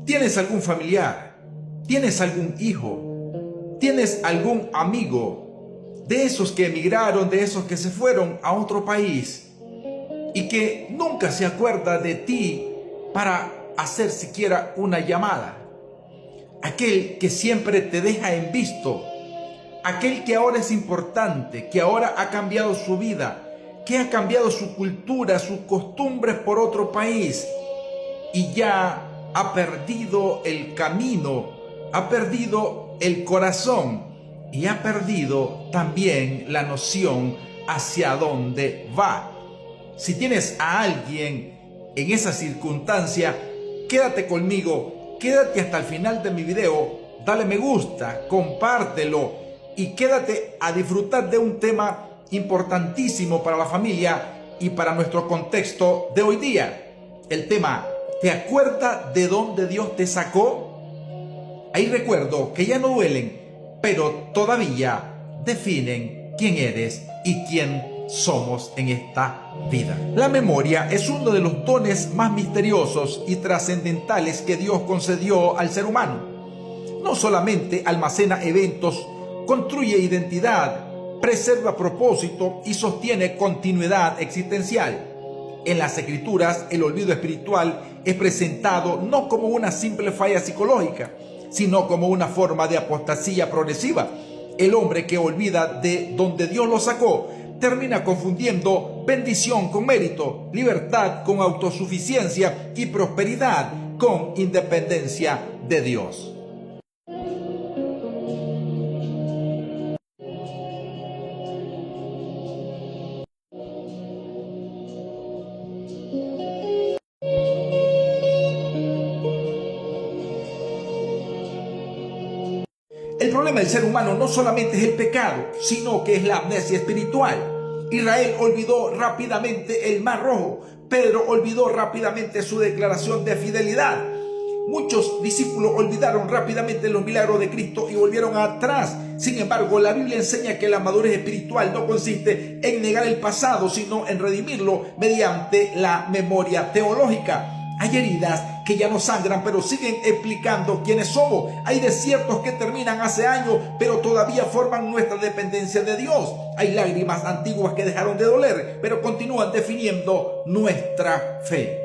¿Tienes algún familiar? ¿Tienes algún hijo? ¿Tienes algún amigo de esos que emigraron, de esos que se fueron a otro país y que nunca se acuerda de ti para hacer siquiera una llamada? Aquel que siempre te deja en visto, aquel que ahora es importante, que ahora ha cambiado su vida, que ha cambiado su cultura, sus costumbres por otro país y ya ha perdido el camino, ha perdido el corazón y ha perdido también la noción hacia dónde va. Si tienes a alguien en esa circunstancia, quédate conmigo, quédate hasta el final de mi video, dale me gusta, compártelo y quédate a disfrutar de un tema importantísimo para la familia y para nuestro contexto de hoy día. El tema: ¿te acuerdas de dónde Dios te sacó? Hay recuerdos que ya no duelen, pero todavía definen quién eres y quién somos en esta vida. La memoria es uno de los dones más misteriosos y trascendentales que Dios concedió al ser humano. No solamente almacena eventos, construye identidad, preserva propósito y sostiene continuidad existencial. En las Escrituras, el olvido espiritual es presentado no como una simple falla psicológica, sino como una forma de apostasía progresiva. El hombre que olvida de donde Dios lo sacó termina confundiendo bendición con mérito, libertad con autosuficiencia y prosperidad con independencia de Dios. El problema del ser humano no solamente es el pecado, sino que es la amnesia espiritual. Israel olvidó rápidamente el Mar Rojo. Pedro olvidó rápidamente su declaración de fidelidad. Muchos discípulos olvidaron rápidamente los milagros de Cristo y volvieron atrás. Sin embargo, la Biblia enseña que la madurez espiritual no consiste en negar el pasado, sino en redimirlo mediante la memoria teológica. Hay heridas que ya no sangran, pero siguen explicando quiénes somos. Hay desiertos que terminan hace años, pero todavía forman nuestra dependencia de Dios. Hay lágrimas antiguas que dejaron de doler, pero continúan definiendo nuestra fe.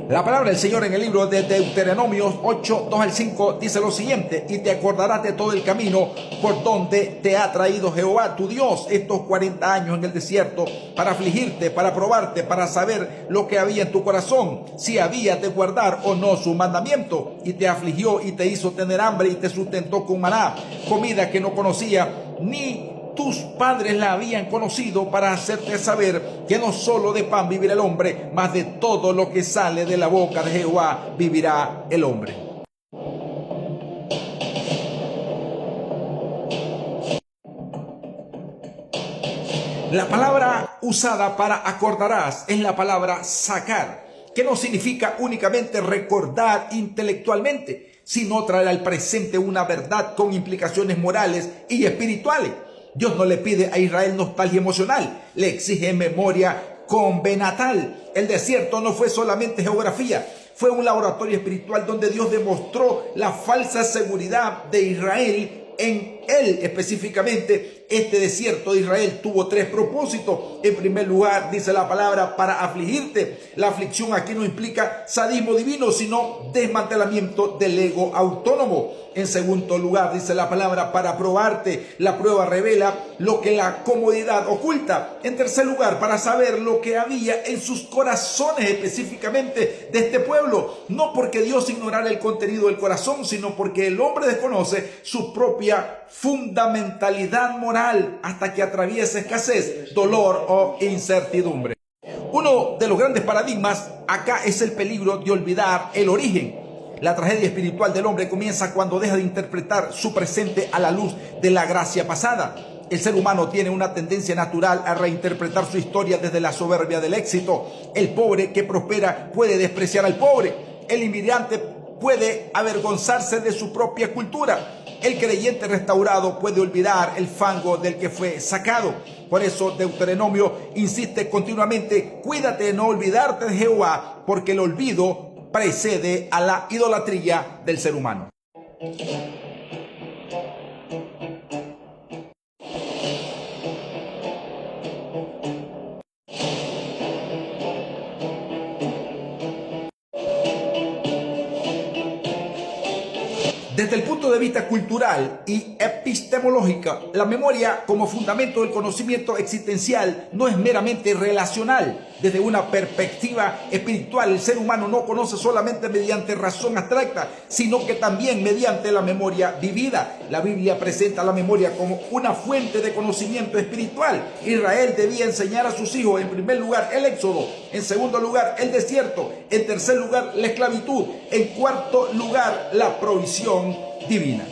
La palabra del Señor en el libro de Deuteronomios 8, 2 al 5 dice lo siguiente: y te acordarás de todo el camino por donde te ha traído Jehová tu Dios estos 40 años en el desierto, para afligirte, para probarte, para saber lo que había en tu corazón, si habías de guardar o no su mandamiento. Y te afligió y te hizo tener hambre y te sustentó con maná, comida que no conocía ni tus padres la habían conocido, para hacerte saber que no solo de pan vivirá el hombre, mas de todo lo que sale de la boca de Jehová vivirá el hombre. La palabra usada para acordarás es la palabra sacar, que no significa únicamente recordar intelectualmente, sino traer al presente una verdad con implicaciones morales y espirituales. Dios no le pide a Israel nostalgia emocional, le exige memoria convenatal. El desierto no fue solamente geografía, fue un laboratorio espiritual donde Dios demostró la falsa seguridad de Israel en él. Específicamente, este desierto de Israel tuvo 3 propósitos. En primer lugar, dice la palabra, para afligirte. La aflicción aquí no implica sadismo divino, sino desmantelamiento del ego autónomo. En segundo lugar, dice la palabra, para probarte. La prueba revela lo que la comodidad oculta. En tercer lugar, para saber lo que había en sus corazones, específicamente de este pueblo. No porque Dios ignorara el contenido del corazón, sino porque el hombre desconoce su propia fundamentalidad moral hasta que atraviesa escasez, dolor o incertidumbre. Uno de los grandes paradigmas acá es el peligro de olvidar el origen. La tragedia espiritual del hombre comienza cuando deja de interpretar su presente a la luz de la gracia pasada. El ser humano tiene una tendencia natural a reinterpretar su historia desde la soberbia del éxito. El pobre que prospera puede despreciar al pobre. El inmigrante puede avergonzarse de su propia cultura. El creyente restaurado puede olvidar el fango del que fue sacado. Por eso Deuteronomio insiste continuamente: cuídate de no olvidarte de Jehová, porque el olvido precede a la idolatría del ser humano. Desde el punto de vista cultural y epistemológico, la memoria como fundamento del conocimiento existencial no es meramente relacional. Desde una perspectiva espiritual, el ser humano no conoce solamente mediante razón abstracta, sino que también mediante la memoria vivida. La Biblia presenta la memoria como una fuente de conocimiento espiritual. Israel debía enseñar a sus hijos, en primer lugar, el éxodo; en segundo lugar, el desierto; en tercer lugar, la esclavitud; en cuarto lugar, la provisión divina.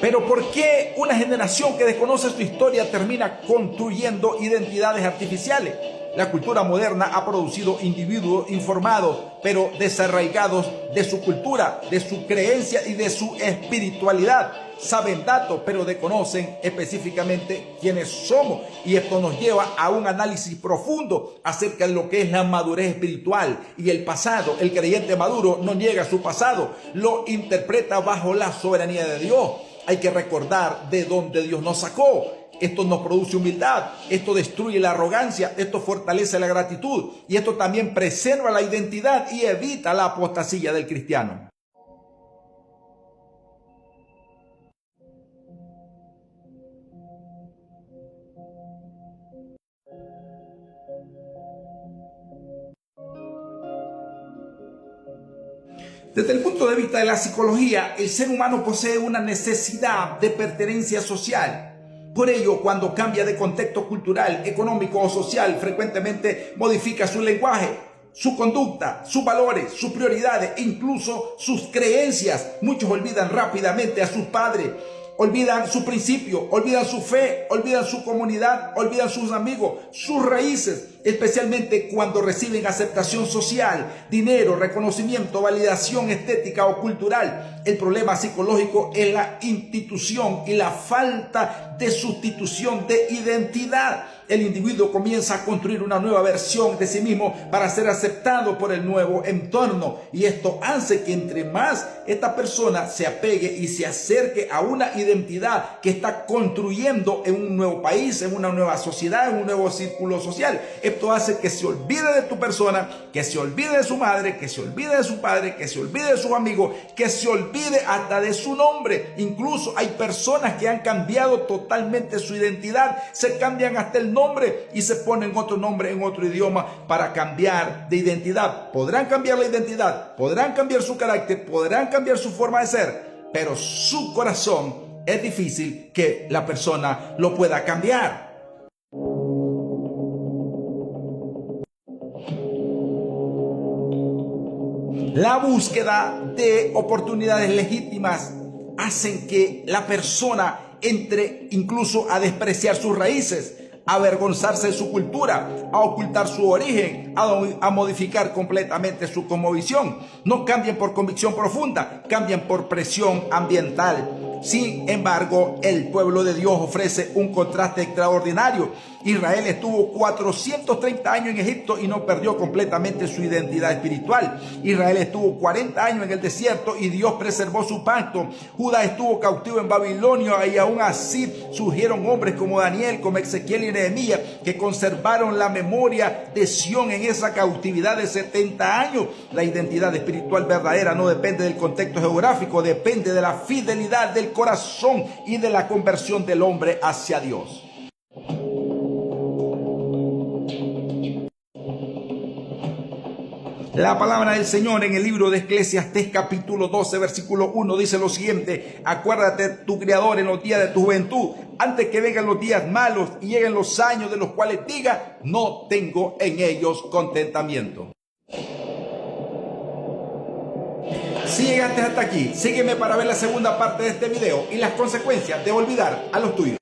Pero ¿por qué una generación que desconoce su historia termina construyendo identidades artificiales? La cultura moderna ha producido individuos informados, pero desarraigados de su cultura, de su creencia y de su espiritualidad. Saben datos, pero desconocen específicamente quiénes somos. Y esto nos lleva a un análisis profundo acerca de lo que es la madurez espiritual y el pasado. El creyente maduro no niega su pasado, lo interpreta bajo la soberanía de Dios. Hay que recordar de dónde Dios nos sacó. Esto nos produce humildad, esto destruye la arrogancia, esto fortalece la gratitud y esto también preserva la identidad y evita la apostasía del cristiano. Desde el punto de vista de la psicología, el ser humano posee una necesidad de pertenencia social. Por ello, cuando cambia de contexto cultural, económico o social, frecuentemente modifica su lenguaje, su conducta, sus valores, sus prioridades e incluso sus creencias. Muchos olvidan rápidamente a sus padres, olvidan su principio, olvidan su fe, olvidan su comunidad, olvidan sus amigos, sus raíces, especialmente cuando reciben aceptación social, dinero, reconocimiento, validación estética o cultural. El problema psicológico es la institución y la falta de sustitución de identidad. El individuo comienza a construir una nueva versión de sí mismo para ser aceptado por el nuevo entorno, y esto hace que entre más esta persona se apegue y se acerque a una identidad que está construyendo en un nuevo país, en una nueva sociedad, en un nuevo círculo social. Esto hace que se olvide de tu persona, que se olvide de su madre, que se olvide de su padre, que se olvide de sus amigos, que se olvide hasta de su nombre. Incluso hay personas que han cambiado totalmente su identidad, se cambian hasta el nombre y se ponen otro nombre en otro idioma para cambiar de identidad. Podrán cambiar la identidad, podrán cambiar su carácter, podrán cambiar su forma de ser, pero su corazón es difícil que la persona lo pueda cambiar. La búsqueda de oportunidades legítimas hacen que la persona entre incluso a despreciar sus raíces, a avergonzarse de su cultura, a ocultar su origen, a modificar completamente su cosmovisión. No cambian por convicción profunda, cambian por presión ambiental. Sin embargo, el pueblo de Dios ofrece un contraste extraordinario. Israel estuvo 430 años en Egipto y no perdió completamente su identidad espiritual. Israel estuvo 40 años en el desierto y Dios preservó su pacto. Judá estuvo cautivo en Babilonia y aún así surgieron hombres como Daniel, como Ezequiel y Nehemías, que conservaron la memoria de Sión en esa cautividad de 70 años. La identidad espiritual verdadera no depende del contexto geográfico, depende de la fidelidad del corazón y de la conversión del hombre hacia Dios. La palabra del Señor en el libro de Eclesiastés capítulo 12 versículo 1 dice lo siguiente: acuérdate de tu Creador en los días de tu juventud, antes que vengan los días malos y lleguen los años de los cuales diga, no tengo en ellos contentamiento. Si llegaste hasta aquí, sígueme para ver la segunda parte de este video y las consecuencias de olvidar a los tuyos.